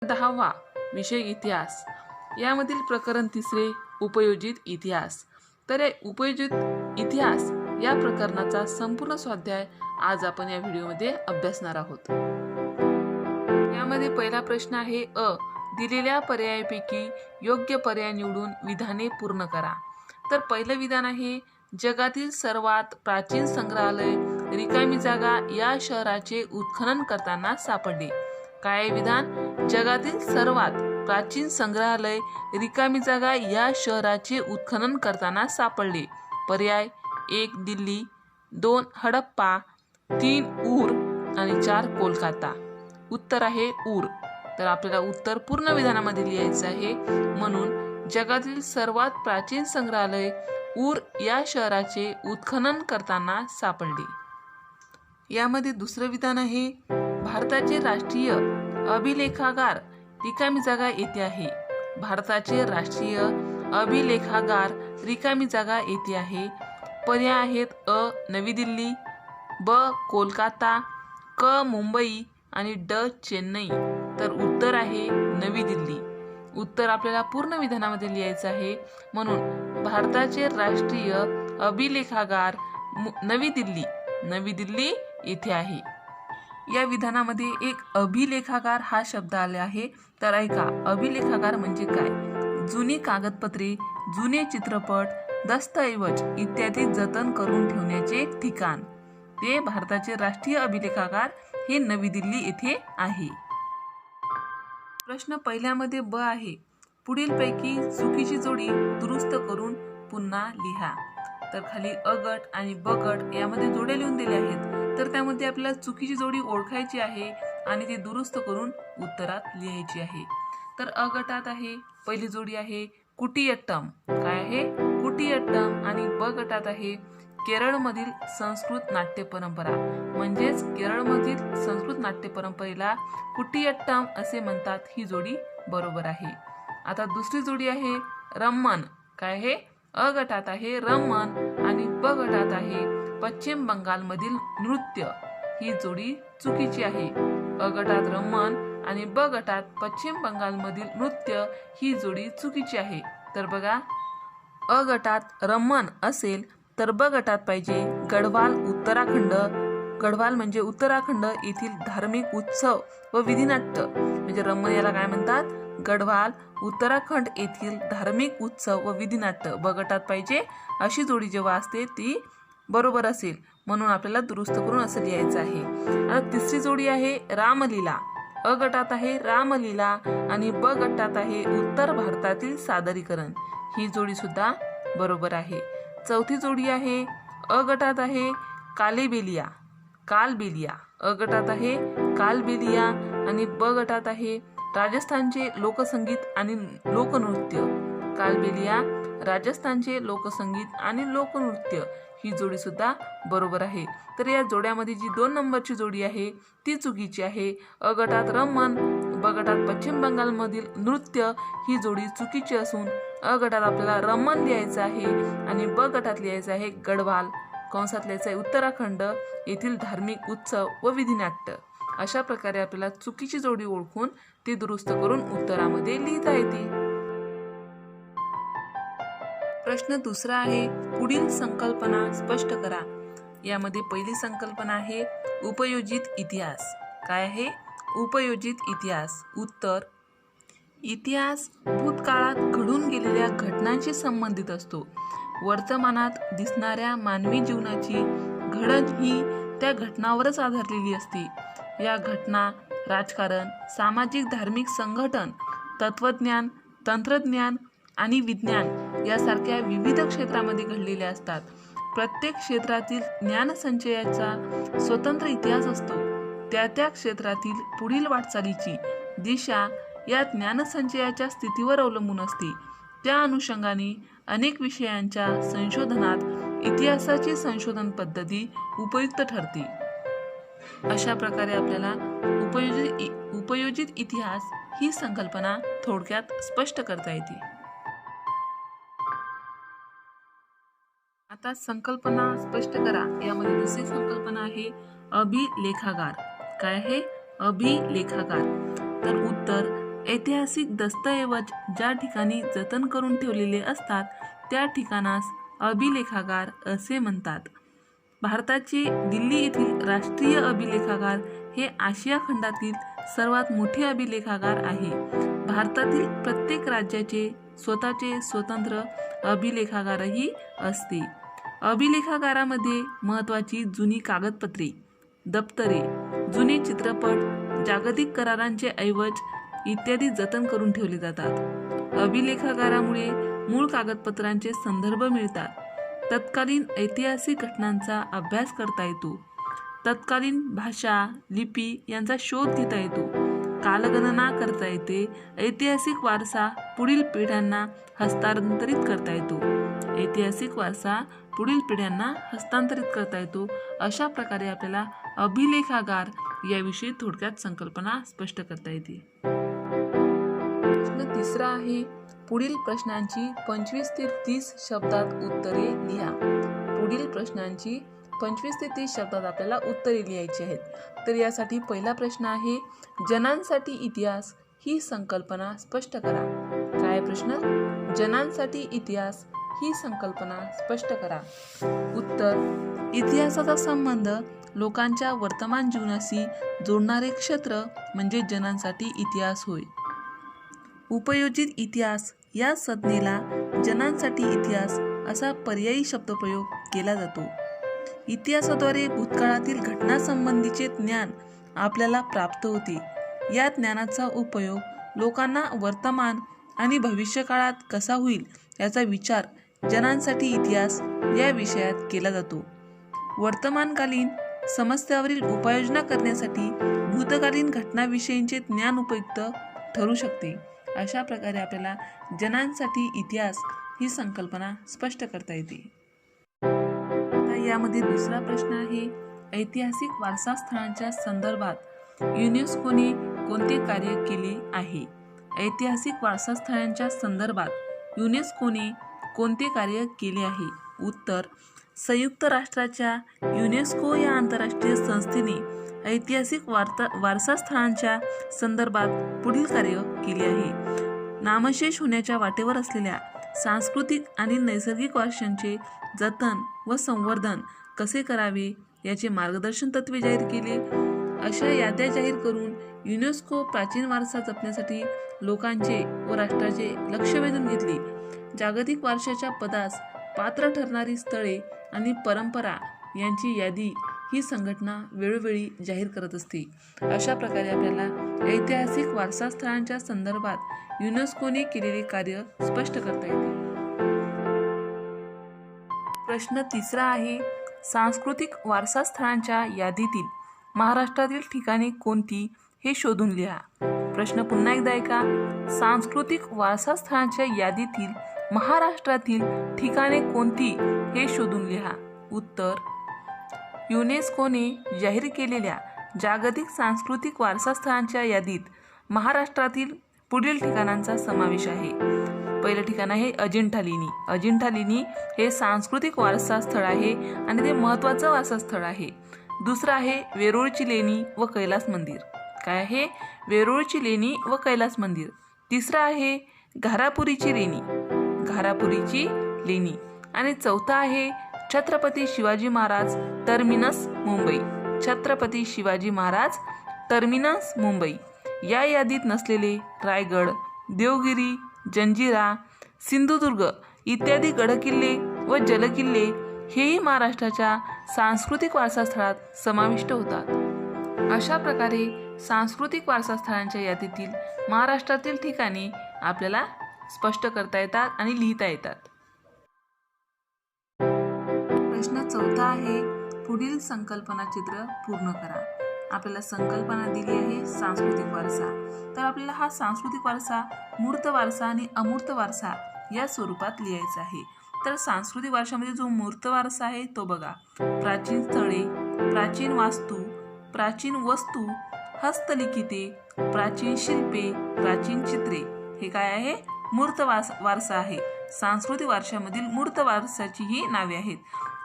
10वा विषय इतिहास, यामधील प्रकरण 3 उपयोजित इतिहास। तर या उपयोजित इतिहास या प्रकरणाचा संपूर्ण स्वाध्याय आज आपण या व्हिडिओमध्ये अभ्यासणार आहोत। यामध्ये पहिला प्रश्न आहे अ, दिलेल्या पर्यायापैकी योग्य पर्याय निवडून विधाने पूर्ण करा। तर पहिलं विधान आहे जगातील सर्वात प्राचीन संग्रहालय रिकामी जागा या शहराचे उत्खनन करताना सापडले। काय विधान? जगातील सर्वात प्राचीन संग्रहालय रिकामी जागा या शहराचे उत्खनन करताना सापडले। पर्याय 1 दिल्ली, 2 हडप्पा, 3 ऊर आणि 4 कोलकाता। उत्तर आहे ऊर। तर आपल्याला उत्तर पूर्ण विधानामध्ये लिहायचं आहे, म्हणून जगातील सर्वात प्राचीन संग्रहालय ऊर या शहराचे उत्खनन करताना सापडले। यामध्ये दुसरं विधान आहे भारताचे राष्ट्रीय अभिलेखागार रिकामी जागा येथे आहे। भारताचे राष्ट्रीय अभिलेखागार रिकामी जागा येथे आहे। पर्याय आहेत अ नवी दिल्ली, ब कोलकाता, क मुंबई आणि ड चेन्नई। तर उत्तर आहे नवी दिल्ली। उत्तर आपल्याला पूर्ण विधानामध्ये लिहायचं आहे, म्हणून भारताचे राष्ट्रीय अभिलेखागार नवी दिल्ली येथे आहे। या विधानामध्ये एक अभिलेखागार हा शब्द आला आहे। तर ऐका, अभिलेखागार म्हणजे काय? जुनी कागदपत्रे, जुने चित्रपट, दस्तऐवज इत्यादी जतन करून ठेवण्याचे एक ठिकाण। ते भारताचे राष्ट्रीय अभिलेखागार हे नवी दिल्ली येथे आहे। प्रश्न पहिल्यामध्ये ब आहे, पुढीलपैकी चुकीची जोडी दुरुस्त करून पुन्हा लिहा। तर खाली अ गट आणि ब गट यामध्ये जोड्या लिहून दिल्या आहेत। तर त्यामध्ये आपल्याला चुकीची जोडी ओळखायची आहे आणि ती दुरुस्त करून उत्तरात लिहायची आहे। तर अ गटात आहे पहिली जोडी आहे कुटियट्टम। काय आहे? कुटियट्टम। आणि ब गटात आहे केरळमधील संस्कृत नाट्य परंपरा। म्हणजेच केरळमधील संस्कृत नाट्य परंपरेला कुटियट्टम असे म्हणतात। ही जोडी बरोबर आहे। आता दुसरी जोडी आहे रम्मन। काय आहे? अ गटात आहे रम्मन आणि ब गटात आहे पश्चिम बंगालमधील नृत्य। ही जोडी चुकीची आहे। अ गटात रम्मन आणि ब गटात पश्चिम बंगालमधील नृत्य ही जोडी चुकीची आहे। तर बघा, अ गटात रम्मन असेल तर ब गटात पाहिजे गढवाल उत्तराखंड। गढवाल म्हणजे उत्तराखंड येथील धार्मिक उत्सव व विधिनाट्य। म्हणजे रम्मन याला काय म्हणतात? गढवाल उत्तराखंड येथील धार्मिक उत्सव व विधिनाट्य। ब गटात पाहिजे अशी जोडी जेव्हा असते ती बरोबर असेल, म्हणून आपल्याला दुरुस्त करून असं लिहायचं आहे। आता तिसरी जोडी आहे रामलीला। अ गटात आहे रामलीला आणि ब गटात आहे उत्तर भारतातील सादरीकरण। ही जोडी सुद्धा बरोबर आहे। चौथी जोडी आहे अ गटात आहे कालबेलिया। अ गटात आहे कालबेलिया आणि ब गटात आहे राजस्थानचे लोकसंगीत आणि लोकनृत्य। कालबेलिया, राजस्थानचे लोकसंगीत आणि लोकनृत्य ही जोडी सुद्धा बरोबर आहे। तर या जोड्यामध्ये जी 2 नंबरची जोडी आहे ती चुकीची आहे। अ गटात रम्मन, ब गटात पश्चिम बंगालमधील नृत्य ही जोडी चुकीची असून अ गटात आपल्याला रम्मन लिहायचं आहे आणि ब गटात लिहायचं आहे गढवाल, कंसात लिहायचं आहे उत्तराखंड येथील धार्मिक उत्सव व विधिनाट्य। अशा प्रकारे आपल्याला चुकीची जोडी ओळखून ती दुरुस्त करून उत्तरामध्ये लिहिता येते। प्रश्न दुसरा आहे पुढील संकल्पना स्पष्ट करा। यामध्ये पहिली संकल्पना आहे उपयोजित इतिहास। काय आहे? उपयोजित इतिहास। उत्तर, इतिहास भूतकाळात घडून गेलेल्या घटनांशी संबंधित असतो। वर्तमानात दिसणाऱ्या मानवी जीवनाची घडण ही त्या घटनांवरच आधारलेली असते। या घटना राजकारण, सामाजिक धार्मिक संघटन, तत्वज्ञान, तंत्रज्ञान आणि विज्ञान यासारख्या विविध क्षेत्रामध्ये घडलेल्या असतात। प्रत्येक क्षेत्रातील ज्ञानसंचयाचा स्वतंत्र इतिहास असतो। त्या त्या क्षेत्रातील पुढील वाटचालीची दिशा या ज्ञानसंचयाच्या स्थितीवर अवलंबून असते। त्या अनुषंगाने अनेक विषयांच्या संशोधनात इतिहासाची संशोधन पद्धती उपयुक्त ठरते। अशा प्रकारे आपल्याला उपयोजित इतिहास ही संकल्पना थोडक्यात स्पष्ट करता येते। आता संकल्पना स्पष्ट करा। यामध्ये दुसरी संकल्पना आहे अभिलेखागार। काय आहे? अभिलेखागार। तर उत्तर, ऐतिहासिक दस्तऐवज ज्या ठिकाणी जतन करून ठेवलेले असतात त्या ठिकाणास अभिलेखागार असे म्हणतात. भारताचे दिल्ली येथील राष्ट्रीय अभिलेखागार हे आशिया खंडातील सर्वात मोठे अभिलेखागार आहे. भारतातील प्रत्येक राज्याचे स्वतःचे स्वतंत्र अभिलेखागारही असते. अभिलेखागारामध्ये महत्त्वाची जुनी कागदपत्रे, दप्तरे, जुने चित्रपट, जागतिक करारांचे ऐवज इत्यादी जतन करून ठेवले जातात. अभिलेखागारामुळे मूळ कागदपत्रांचे संदर्भ मिळतात. तत्कालीन ऐतिहासिक घटनांचा अभ्यास करता येतो. तत्कालीन भाषा, लिपी यांचा शोध घेता येतो. कालगणना करता येते. ऐतिहासिक वारसा पुढील पिढ्यांना हस्तांतरित करता येतो. ऐतिहासिक वारसा पुढील पिढ्यांना हस्तांतरित करता येतो. अशा प्रकारे आपल्याला अभिलेखागार याविषयी थोडक्यात संकल्पना स्पष्ट करता येते. प्रश्न तिसरा आहे, पुढील प्रश्नांची 25 ते 30 शब्दात उत्तरे लिहा. पुढील प्रश्नांची 25 ते 30 शब्दात आपल्याला उत्तरे लिहायची आहेत. तर यासाठी पहिला प्रश्न आहे, जनांसाठी इतिहास ही संकल्पना स्पष्ट करा. काय प्रश्न? जनांसाठी इतिहास ही संकल्पना स्पष्ट करा. उत्तर, इतिहासाचा संबंध लोकांच्या वर्तमान जीवनाशी जोडणारे क्षेत्र म्हणजे जनांसाठी इतिहास होय. उपयोजित इतिहास या संज्ञेला जनांसाठी इतिहास असा पर्यायी शब्दप्रयोग केला जातो. इतिहासाद्वारे भूतकाळातील घटनांसंबंधीचे ज्ञान आपल्याला प्राप्त होते. या ज्ञानाचा उपयोग लोकांना वर्तमान आणि भविष्यकाळात कसा होईल याचा विचार जनांसाठी इतिहास या विषयात केला जातो. वर्तमानकालीन समस्यावरील उपाययोजना करण्यासाठी भूतकालीन घटनाविषयींचे ज्ञान उपयुक्त ठरू शकते. अशा प्रकारे आपल्याला जनांसाठी इतिहास ही संकल्पना स्पष्ट करता येते. आता यामध्ये दुसरा प्रश्न आहे, ऐतिहासिक वारसास्थळांच्या संदर्भात युनेस्कोने कोणते कार्य केले आहे? ऐतिहासिक वारसास्थळांच्या संदर्भात युनेस्कोने कोणते कार्य केले आहे? उत्तर, संयुक्त राष्ट्राच्या युनेस्को या आंतरराष्ट्रीय संस्थेने ऐतिहासिक वारसास्थळांच्या संदर्भात पुढील कार्य केले आहे. नामशेष होण्याच्या वाटेवर असलेल्या सांस्कृतिक आणि नैसर्गिक वारशांचे जतन व संवर्धन कसे करावे याचे मार्गदर्शन तत्त्वे जाहीर केले. अशा याद्या जाहीर करून युनेस्को प्राचीन वारसा जपण्यासाठी लोकांचे व राष्ट्राचे लक्ष वेधून घेतले. जागतिक वारशाच्या पदास पात्र ठरणारी स्थळे आणि परंपरा यांची यादी ही संघटना वेळोवेळी जाहीर करत असते. अशा प्रकारे आपल्याला ऐतिहासिक वारसास्थळांच्या संदर्भात युनेस्कोने केलेले कार्य स्पष्ट करता येते. प्रश्न तिसरा आहे, सांस्कृतिक वारसास्थळांच्या यादीतील महाराष्ट्रातील ठिकाणे कोणती हे शोधून लिहा. प्रश्न पुन्हा एकदा ऐका. सांस्कृतिक वारसास्थळांच्या यादीतील महाराष्ट्रातील ठिकाणे कोणती हे शोधून लिहा. उत्तर, युनेस्कोने जाहीर केलेल्या जागतिक सांस्कृतिक वारसास्थळांच्या यादीत महाराष्ट्रातील पुढील ठिकाणांचा समावेश आहे. पहिलं ठिकाण आहे अजिंठा लेणी. अजिंठा लेणी हे सांस्कृतिक वारसास्थळ आहे आणि ते महत्त्वाचं वारसास्थळ आहे. दुसरं आहे वेरूळची लेणी व कैलास मंदिर. काय आहे? वेरूळची लेणी व कैलास मंदिर. तिसरं आहे घारापुरीची लेणी. घारापुरीची लेणी. आणि चौथं आहे छत्रपती शिवाजी महाराज टर्मिनस मुंबई. छत्रपती शिवाजी महाराज टर्मिनस मुंबई. या यादीत नसलेले रायगड, देवगिरी, जंजिरा, सिंधुदुर्ग इत्यादी गडकिल्ले व जलकिल्ले हेही महाराष्ट्राच्या सांस्कृतिक वारसास्थळात समाविष्ट होतात. अशा प्रकारे सांस्कृतिक वारसास्थळांच्या यादीतील महाराष्ट्रातील ठिकाणे आपल्याला स्पष्ट करता येतात आणि लिहिता येतात. प्रश्न चौथा आहे, पुढील संकल्पना चित्र पूर्ण करा. आपल्याला संकल्पना दिली आहे सांस्कृतिक वारसा. तर आपल्याला हा सांस्कृतिक वारसा मूर्त वारसा आणि अमूर्त वारसा या स्वरूपात लिहायचा आहे. तर सांस्कृतिक वारशामध्ये जो मूर्त वारसा आहे तो बघा, प्राचीन स्थळे, प्राचीन वास्तू, प्राचीन वस्तू, हस्तलिखिते, प्राचीन शिल्पे, प्राचीन चित्रे हे काय आहे? मूर्त वारसा आहे. सांस्कृतिक वारशामधील मूर्त वारसाची ही नावे आहेत.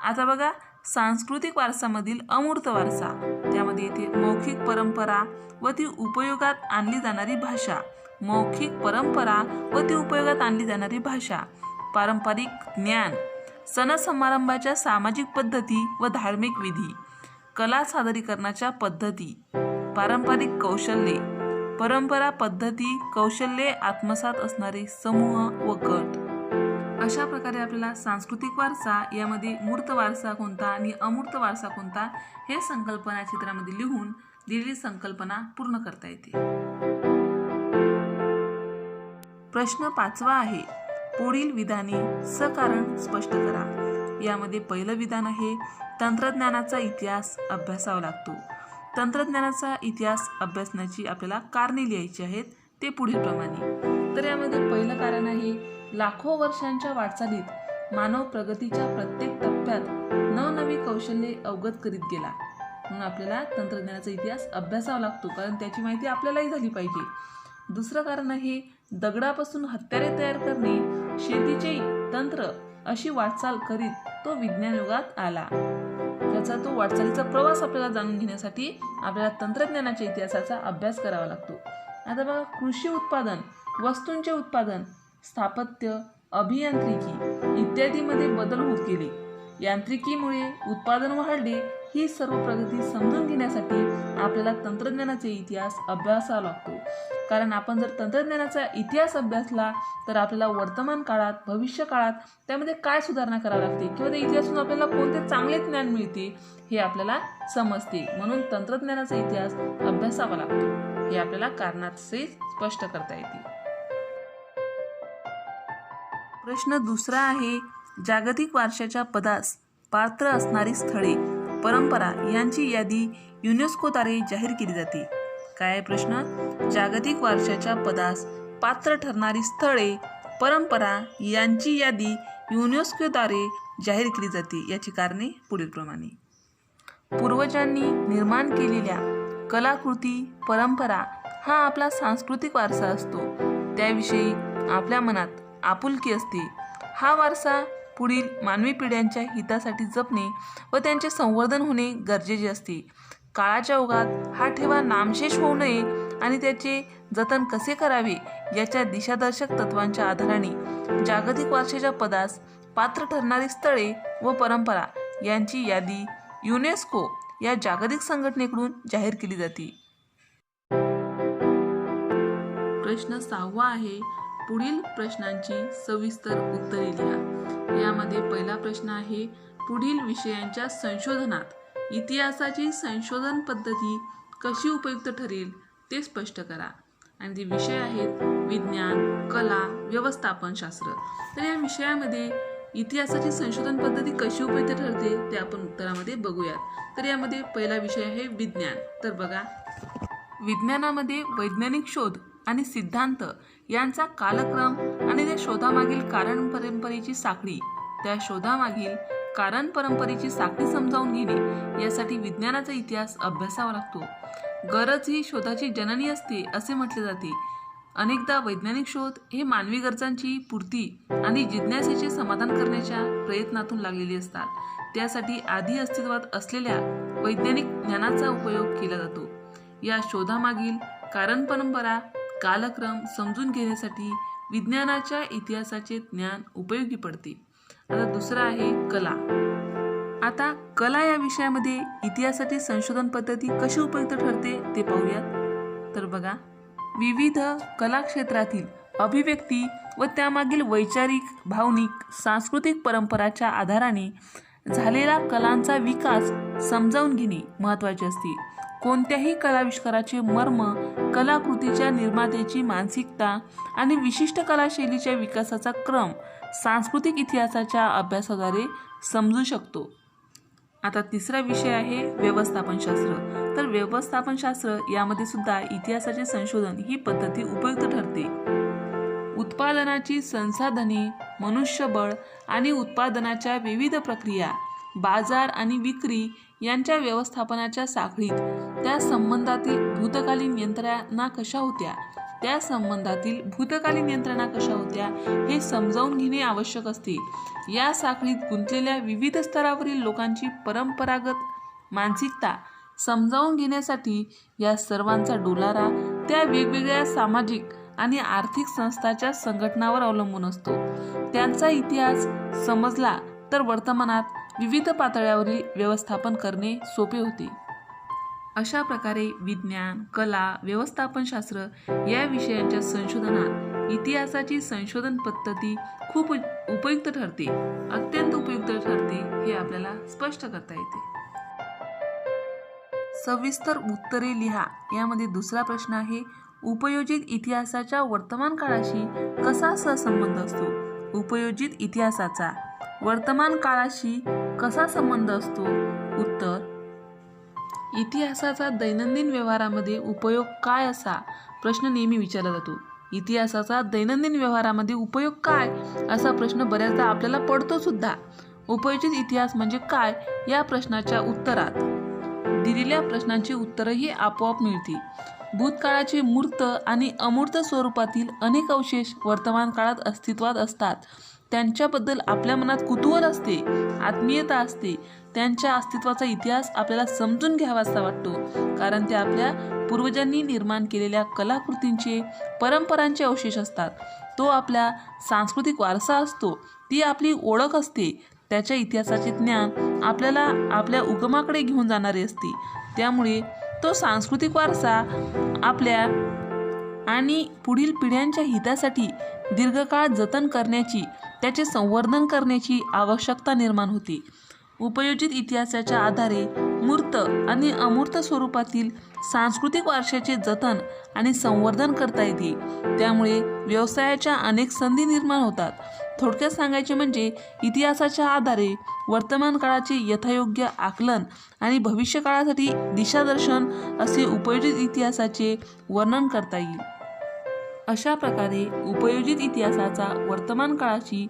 आता बघा सांस्कृतिक वारसामधील अमूर्त वारसा, त्यामध्ये येते मौखिक परंपरा व ती उपयोगात आणली जाणारी भाषा, मौखिक परंपरा व ती उपयोगात आणली जाणारी भाषा, पारंपरिक ज्ञान, सण समारंभाच्या सामाजिक पद्धती व धार्मिक विधी, कला सादरीकरणाच्या पद्धती, पारंपरिक कौशल्ये, परंपरा, पद्धती, कौशल्ये आत्मसात असणारे समूह व गट. अशा प्रकारे आपल्याला सांस्कृतिक वारसा यामध्ये मूर्त वारसा कोणता आणि अमूर्त वारसा कोणता हे संकल्पना चित्रामध्ये लिहून दिलेली संकल्पना पूर्ण करता येते. प्रश्न 5वा आहे, पुढील विधाने सकारण स्पष्ट करा. यामध्ये पहिलं विधान आहे, तंत्रज्ञानाचा इतिहास अभ्यासावा लागतो. तंत्रज्ञानाचा इतिहास अभ्यासण्याची आपल्याला कारणे लिहायची आहेत, ते पुढील प्रमाणे. तर यामध्ये पहिलं कारण आहे, लाखो वर्षांच्या वाटचालीत मानव प्रगतीच्या प्रत्येक टप्प्यात नवनवी कौशल्ये अवगत करीत गेला, म्हणून आपल्याला तंत्रज्ञानाचा इतिहास अभ्यासावा लागतो, कारण त्याची माहिती आपल्यालाही झाली पाहिजे. दुसरं कारण आहे, दगडापासून हत्यारे तयार करणे, शेतीचे तंत्र अशी वाटचाल करीत तो विज्ञान युगात आला. त्याचा तो वाटचालीचा प्रवास आपल्याला जाणून घेण्यासाठी आपल्याला तंत्रज्ञानाच्या इतिहासाचा अभ्यास करावा लागतो. आता बघा, कृषी उत्पादन, वस्तूंचे उत्पादन, स्थापत्य, अभियांत्रिकी इत्यादीमध्ये बदल होत गेले. यांत्रिकीमुळे उत्पादन वाढले. ही सर्व प्रगती समजून घेण्यासाठी आपल्याला तंत्रज्ञानाचा इतिहास अभ्यासावा लागतो, कारण आपण जर तंत्रज्ञानाचा इतिहास अभ्यासला तर आपल्याला वर्तमान काळात, भविष्य काळात त्यामध्ये काय सुधारणा करावी लागते किंवा त्या इतिहासातून आपल्याला कोणते चांगले ज्ञान मिळते हे आपल्याला समजते. म्हणून तंत्रज्ञानाचा इतिहास अभ्यासावा लागतो, हे आपल्याला कारणाचे स्पष्ट करता येते. प्रश्न 2रा आहे, जागतिक वारशाच्या पदास पात्र असणारी स्थळे, परंपरा यांची यादी युनेस्कोद्वारे जाहीर केली जाते. काय आहे प्रश्न? जागतिक वारशाच्या पदास पात्र ठरणारी स्थळे, परंपरा यांची यादी युनेस्कोद्वारे जाहीर केली जाते. याची कारणे पुढीलप्रमाणे. पूर्वजांनी निर्माण केलेल्या कलाकृती, परंपरा हा आपला सांस्कृतिक वारसा असतो. त्याविषयी आपल्या मनात आपुलकी असते. हा वारसा पुढील मानवी पिढ्यांच्या हितासाठी जपणे व त्यांचे संवर्धन होणे गरजेचे असते. काळाच्या ओघात हा ठेवा नामशेष होऊ नये आणि त्याचे जतन कसे करावे याच्या दिशादर्शक तत्वांच्या आधाराने जागतिक वारशाच्या पदास पात्र ठरणारी स्थळे व परंपरा यांची यादी युनेस्को या जागतिक संघटनेकडून जाहीर केली जाते. प्रश्न 6वा आहे, पुढील प्रश्नांची सविस्तर उत्तरे लिहा. यामध्ये पहिला प्रश्न आहे, पुढील विषयांच्या संशोधनात इतिहासाची संशोधन पद्धती कशी उपयुक्त ठरेल ते स्पष्ट करा. आणि ते विषय आहेत विज्ञान, कला, व्यवस्थापनशास्त्र. तर या विषयामध्ये इतिहासाची संशोधन पद्धती कशी उपयुक्त ठरते ते आपण उत्तरामध्ये बघूयात. तर यामध्ये पहिला विषय आहे विज्ञान. तर बघा, विज्ञानामध्ये वैज्ञानिक शोध आणि सिद्धांत यांचा कालक्रम आणि त्या शोधामागील कारण परंपरेची साखळी, त्या शोधामागील कारण परंपरेची साखळी समजावून घेणे यासाठी विज्ञानाचा इतिहास अभ्यासावा लागतो. गरज ही शोधाची जननी असते असे म्हटले जाते. अनेकदा वैज्ञानिक शोध हे मानवी गरजांची पूर्ती आणि जिज्ञासेचे समाधान करण्याच्या प्रयत्नातून लागलेली असतात. त्यासाठी आधी अस्तित्वात असलेल्या वैज्ञानिक ज्ञानाचा उपयोग केला जातो. या शोधामागील कारण परंपरा, कालक्रम समजून घेण्यासाठी विज्ञानाच्या इतिहासाचे ज्ञान उपयोगी पडते. आता दुसरा आहे कला. आता कला या विषयामध्ये इतिहासाची संशोधन पद्धती कशी उपयुक्त ठरते ते पाहूयात. तर बघा, विविध कला क्षेत्रातील अभिव्यक्ती व त्यामागील वैचारिक, भावनिक, सांस्कृतिक परंपराच्या आधाराने झालेला कलांचा विकास समजावून घेणे महत्त्वाचे असते. कोणत्याही कलाविष्काराचे मर्म, कलाकृतीच्या निर्मात्याची मानसिकता आणि विशिष्ट कलाशैलीच्या विकासाचा क्रम सांस्कृतिक इतिहासाच्या अभ्यासाद्वारे समजू शकतो. आता तिसरा विषय आहे व्यवस्थापनशास्त्र. तर व्यवस्थापनशास्त्र यामध्ये सुद्धा इतिहासाचे संशोधन ही पद्धती उपयुक्त ठरते. उत्पादनाची संसाधने, मनुष्यबळ आणि उत्पादनाच्या विविध प्रक्रिया, बाजार आणि विक्री यांच्या व्यवस्थापनाच्या साखळीत त्या संबंधातील भूतकालीन यंत्रणा कशा होत्या, हे समजावून घेणे आवश्यक असते. या साखळीत गुंतलेल्या विविध स्तरावरील लोकांची परंपरागत मानसिकता समजावून घेण्यासाठी या सर्वांचा डोलारा त्या वेगवेगळ्या सामाजिक आणि आर्थिक संस्थांच्या संघटनावर अवलंबून असतो. त्यांचा इतिहास समजला तर वर्तमानात विविध पातळ्यावरील व्यवस्थापन करणे सोपे होते. अशा प्रकारे विज्ञान, कला, व्यवस्थापनशास्त्र या विषयांच्या संशोधनात इतिहासाची संशोधन पद्धती खूप उपयुक्त ठरते, अत्यंत उपयुक्त ठरते हे आपल्याला स्पष्ट करता येते. सविस्तर उत्तरे लिहा यामध्ये दुसरा प्रश्न आहे, उपयोजित इतिहासाच्या वर्तमान काळाशी कसा सहसंबंध असतो? उपयोजित इतिहासाचा वर्तमान काळाशी कसा संबंध असतो? उत्तर, इतिहासाचा दैनंदिन व्यवहारामध्ये उपयोग काय असा प्रश्न नेहमी विचारला जातो. इतिहासाचा दैनंदिन व्यवहारामध्ये उपयोग काय असा प्रश्न बऱ्याचदा आपल्याला पडतो सुद्धा. उपयोजित इतिहास म्हणजे काय या प्रश्नाच्या उत्तरात दिलेल्या प्रश्नांची उत्तरही आपोआप मिळतील. भूतकाळाचे मूर्त आणि अमूर्त स्वरूपातील अनेक अवशेष वर्तमान काळात अस्तित्वात असतात. त्यांच्याबद्दल आपल्या मनात कुतूहल असते, आत्मीयता असते. त्यांच्या अस्तित्वाचा इतिहास आपल्याला समजून घ्यावासा वाटतो, कारण ते आपल्या पूर्वजांनी निर्माण केलेल्या कलाकृतींचे, परंपरांचे अवशेष असतात. तो आपला सांस्कृतिक वारसा असतो, ती आपली ओळख असते. त्याच्या इतिहासाचे ज्ञान आपल्याला आपल्या उगमाकडे घेऊन जाणारे असते. त्यामुळे तो सांस्कृतिक वारसा आपल्या आणि पुढील पिढ्यांच्या हितासाठी दीर्घकाळ जतन करण्याची, त्याचे संवर्धन करण्याची आवश्यकता निर्माण होते. उपयोजित इतिहासाच्या आधारे मूर्त आणि अमूर्त स्वरूपातील सांस्कृतिक वारशाचे जतन आणि संवर्धन करता येते. त्यामुळे व्यवसायाच्या अनेक संधी निर्माण होतात. थोडक्यात सांगायचे म्हणजे इतिहासाच्या आधारे वर्तमान काळाचे यथायोग्य आकलन आणि भविष्य काळासाठी दिशादर्शन असे उपयोजित इतिहासाचे वर्णन करता येईल. अशा प्रकारे उपयोजित इतिहासाचा वर्तमान काळाशी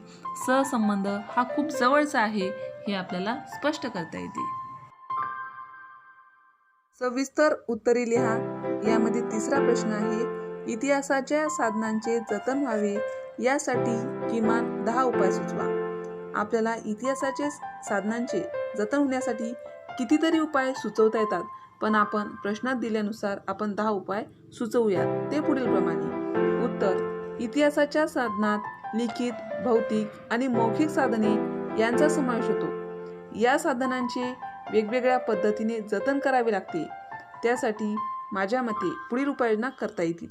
सहसंबंध हा खूप जवळचा आहे हे आपल्याला स्पष्ट करता येते. सविस्तर उत्तरे लिहा यामध्ये तिसरा प्रश्न आहे, इतिहासाच्या साधनांचे जतन व्हावे यासाठी किमान 10 उपाय सुचवा. आपल्याला इतिहासाचे साधनांचे जतन होण्यासाठी कितीतरी उपाय सुचवता येतात, पण आपण प्रश्नात दिल्यानुसार आपण 10 उपाय सुचवूयात. ते पुढील प्रमाणे. उत्तर, इतिहासाच्या साधनात लिखित, भौतिक आणि मौखिक साधने यांचा समावेश होतो. या साधनांचे वेगवेगळ्या पद्धतीने जतन करावे लागते. त्यासाठी माझ्या मते पुढील उपाययोजना करता येतील.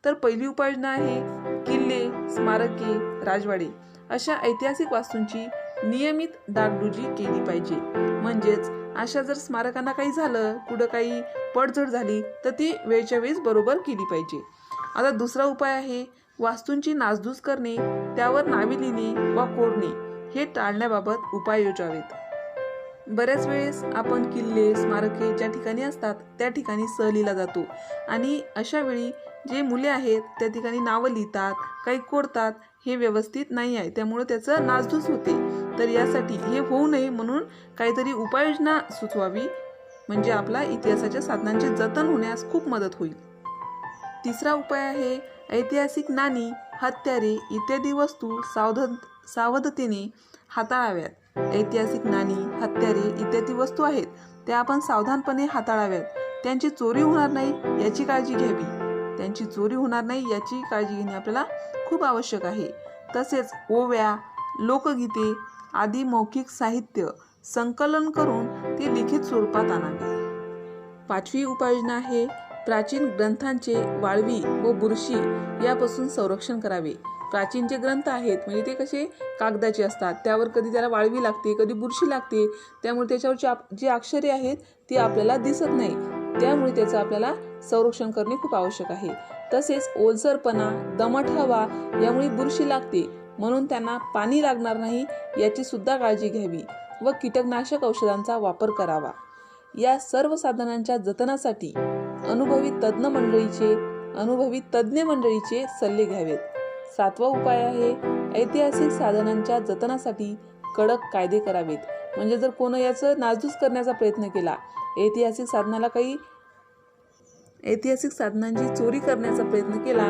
तर पहिली उपाययोजना आहे, किल्ले, स्मारके, राजवाडे अशा ऐतिहासिक वास्तूंची नियमित डागडुजी केली पाहिजे. म्हणजेच अशा जर स्मारकांना काही झालं, कुठं काही पडझड झाली तर ती वेळच्या वेळेस बरोबर केली पाहिजे. आता दुसरा उपाय आहे, वास्तूंची नासधूस करणे, त्यावर नावे लिहिणे वा कोरणे हे टाळण्याबाबत उपाय योजावेत. बऱ्याच वेळेस आपण किल्ले, स्मारके ज्या ठिकाणी असतात त्या ठिकाणी लिहिला जातो आणि अशा वेळी जे मुले आहेत त्या ठिकाणी नावं लिहितात, काही कोरतात. हे व्यवस्थित नाही आहे, त्यामुळे त्याचं नासधूस होते. तर यासाठी हे होऊ नये म्हणून काहीतरी उपाययोजना सुचवावी, म्हणजे आपला इतिहासाच्या साधनांचे जतन होण्यास खूप मदत होईल. तिसरा उपाय आहे, ऐतिहासिक नाणी, हत्यारे इत्यादी वस्तू सावधतेने हाताळाव्यात. ऐतिहासिक नाणी, हत्यारे इत्यादी वस्तू आहेत त्या आपण सावधानपणे हाताळाव्यात. त्यांची चोरी होणार नाही याची काळजी घ्यावी. त्यांची चोरी होणार नाही याची काळजी घेणे आपल्याला खूप आवश्यक आहे. तसेच ओव्या, लोकगीते आदी मौखिक साहित्य संकलन करून ते लिखित स्वरूपात आणावे. पाचवी उपाययोजना आहे, प्राचीन ग्रंथांचे वाळवी व बुरशी यापासून संरक्षण करावे. प्राचीन जे ग्रंथ आहेत म्हणजे ते कसे कागदाचे असतात, त्यावर कधी त्याला वाळवी लागते, कधी बुरशी लागते, त्यामुळे त्याच्यावरची जी अक्षरे आहेत ती आपल्याला दिसत नाही. त्यामुळे त्याचं आपल्याला संरक्षण करणे खूप आवश्यक आहे. तसेच ओलसरपणा, दमट हवा यामुळे बुरशी लागते, म्हणून त्यांना पाणी लागणार नाही याची सुद्धा काळजी घ्यावी व कीटकनाशक औषधांचा वापर करावा. या सर्व साधनांच्या जतनासाठी अनुभवी तज्ज्ञ मंडळीचे सल्ले घ्यावेत. सातवा उपाय आहे, ऐतिहासिक साधनांच्या जतनासाठी कडक कायदे करावेत. म्हणजे जर कोण याचं नासधूस करण्याचा प्रयत्न केला, ऐतिहासिक साधनांची चोरी करण्याचा प्रयत्न केला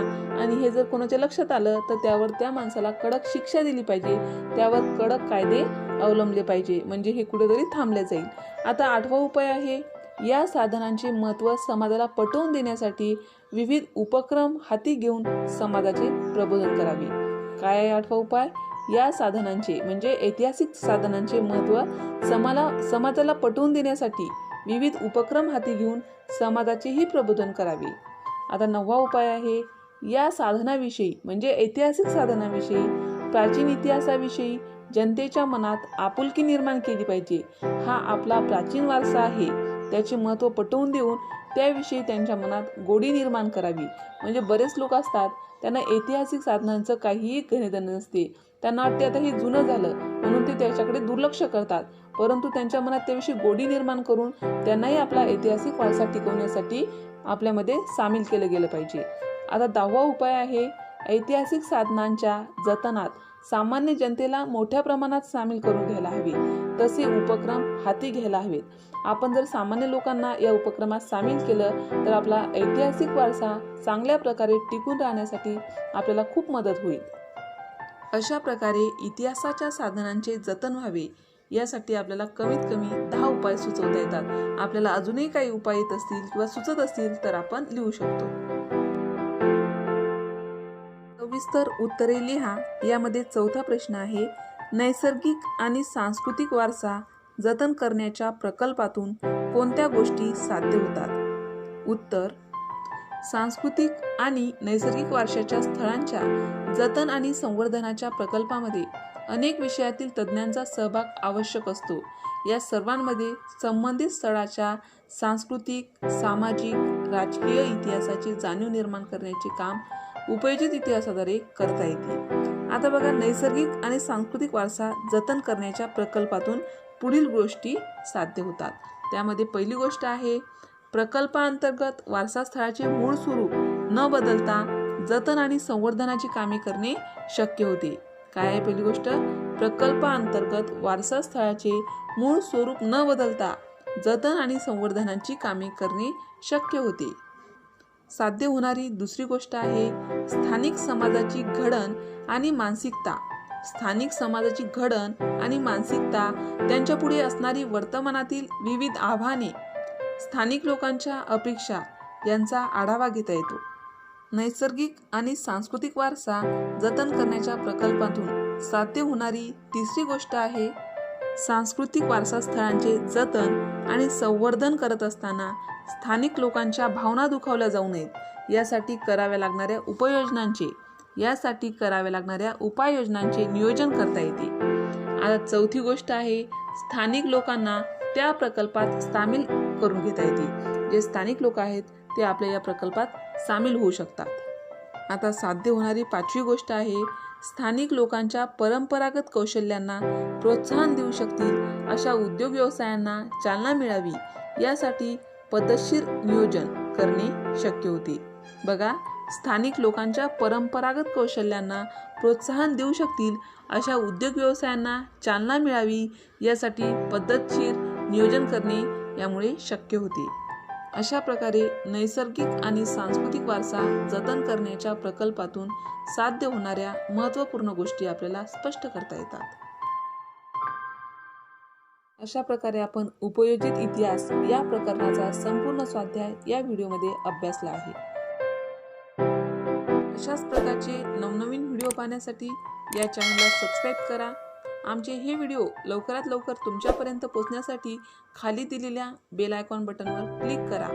आणि हे जर कोणाच्या लक्षात आलं तर त्यावर त्या माणसाला कडक शिक्षा दिली पाहिजे, त्यावर कडक कायदे अवलंबले पाहिजे, म्हणजे हे कुठेतरी थांबले जाईल. आता आठवा उपाय आहे, या साधनांचे महत्त्व समाजाला पटवून देण्यासाठी विविध उपक्रम हाती घेऊन समाजाचे प्रबोधन करावे. काय आहे 8वा उपाय? या साधनांचे म्हणजे ऐतिहासिक साधनांचे महत्त्व समाजाला पटवून देण्यासाठी विविध उपक्रम हाती घेऊन समाजाचेही प्रबोधन करावे. आता 9वा उपाय आहे, या साधनाविषयी म्हणजे ऐतिहासिक साधनाविषयी, प्राचीन इतिहासाविषयी जनतेच्या मनात आपुलकी निर्माण केली पाहिजे. हा आपला प्राचीन वारसा आहे, त्याचे महत्त्व पटवून देऊन त्याविषयी त्यांच्या मनात गोडी निर्माण करावी. म्हणजे बरेच लोक असतात, त्यांना ऐतिहासिक साधनांचं काहीही घेणेदेणे नसते. त्यांना वाटते आता हे जुनं झालं म्हणून ते त्याच्याकडे दुर्लक्ष करतात, परंतु त्यांच्या मनात त्याविषयी गोडी निर्माण करून त्यांनाही आपला ऐतिहासिक वारसा टिकवण्यासाठी आपल्यामध्ये सामील केलं गेलं पाहिजे. आता 10वा उपाय आहे, ऐतिहासिक साधनांच्या जतनात सामान्य जनतेला मोठ्या प्रमाणात सामील करून घ्यायला हवे. तसे उपक्रम हाती घ्यायला हवेत. आपण जर सामान्य लोकांना या उपक्रमात सामील केलं तर आपला ऐतिहासिक वारसा चांगल्या प्रकारे टिकून राहण्यासाठी आपल्याला खूप मदत होईल. अशा प्रकारे इतिहासाच्या साधनांचे जतन व्हावे यासाठी आपल्याला कमीत कमी 10 उपाय सुचवता येतात. आपल्याला अजूनही काही उपाय येत असतील किंवा सुचत असतील तर आपण लिहू शकतो. सविस्तर उत्तरे लिहा. यामध्ये 4था प्रश्न आहे, नैसर्गिक आणि सांस्कृतिक वारसा जतन करण्याच्या प्रकल्पातून कोणत्या गोष्टी साध्य होतात? उत्तर, सांस्कृतिक आणि नैसर्गिक वारशाच्या स्थळांच्या जतन आणि संवर्धनाच्या प्रकल्पामध्ये अनेक विषयातील तज्ज्ञांचा सहभाग आवश्यक असतो. या सर्वांमध्ये संबंधित स्थळाच्या सांस्कृतिक, सामाजिक, राजकीय इतिहासाची जाणीव निर्माण करण्याचे काम उपयोजित इतिहासाद्वारे करता येते. आता बघा, नैसर्गिक आणि सांस्कृतिक वारसा जतन करण्याच्या प्रकल्पातून पुढील गोष्टी साध्य होतात. त्यामध्ये पहिली गोष्ट आहे, प्रकल्पाअंतर्गत वारसा स्थळाचे मूळ स्वरूप न बदलता जतन आणि संवर्धनाची कामे करणे शक्य होते. काय आहे पहिली गोष्ट? प्रकल्पाअंतर्गत वारसा स्थळाचे मूळ स्वरूप न बदलता जतन आणि संवर्धनाची कामे करणे शक्य होते. साध्य होणारी दुसरी गोष्ट आहे, स्थानिक समाजाची घडण आणि मानसिकता. स्थानिक समाजाची घडण आणि मानसिकता, त्यांच्यापुढे असणारी वर्तमानातील विविध आव्हाने, स्थानिक लोकांच्या अपेक्षा यांचा आढावा घेता येतो. नैसर्गिक आणि सांस्कृतिक वारसा जतन करण्याच्या प्रकल्पातून साध्य होणारी तिसरी गोष्ट आहे, सांस्कृतिक वारसा स्थळांचे जतन आणि संवर्धन करत असताना स्थानिक लोकांच्या भावना दुखावल्या जाऊ नयेत यासाठी कराव्या लागणाऱ्या उपाययोजनांचे नियोजन करता येते. आता चौथी गोष्ट आहे, स्थानिक लोकांना त्या प्रकल्पात सामील करून घेता येते. जे स्थानिक लोक आहेत ते आपल्या या प्रकल्पात सामील होऊ शकतात. आता साध्य होणारी 5वी गोष्ट आहे, स्थानिक लोकांच्या परंपरागत कौशल्यांना प्रोत्साहन देऊ शकतील अशा उद्योग व्यवसायांना चालना मिळावी यासाठी पद्धतशीर नियोजन करणे शक्य होते. बघा, स्थानिक लोकांच्या परंपरागत कौशल्यांना प्रोत्साहन देऊ शकतील अशा उद्योग व्यवसायांना चालना मिळावी यासाठी पद्धतशीर नियोजन करणे यामुळे शक्य होते. अशा प्रकारे नैसर्गिक आणि सांस्कृतिक वारसा जतन करण्याच्या प्रकल्पातून साध्य होणाऱ्या महत्त्वपूर्ण गोष्टी आपल्याला स्पष्ट करता येतात. अशा प्रकारे आपण उपयोजित इतिहास या प्रकरणाचा संपूर्ण स्वाध्याय या व्हिडिओमध्ये अभ्यासला आहे. अशाच प्रकारचे नवनवीन व्हिडिओ पाहण्यासाठी या चॅनलला सबस्क्राईब करा. आमचे हे व्हिडिओ लवकरात लवकर तुमच्यापर्यंत पोहोचण्यासाठी खाली दिलेल्या बेल आयकॉन बटनवर क्लिक करा.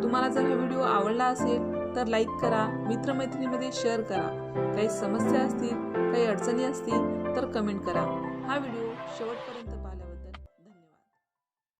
तुम्हाला जर हा व्हिडिओ आवडला असेल तर लाईक करा, मित्रमैत्रिणींमध्ये शेअर करा. काही समस्या असतील, काही अडचणी असतील तर कमेंट करा. हा व्हिडिओ शेवटपर्यंत पाहा.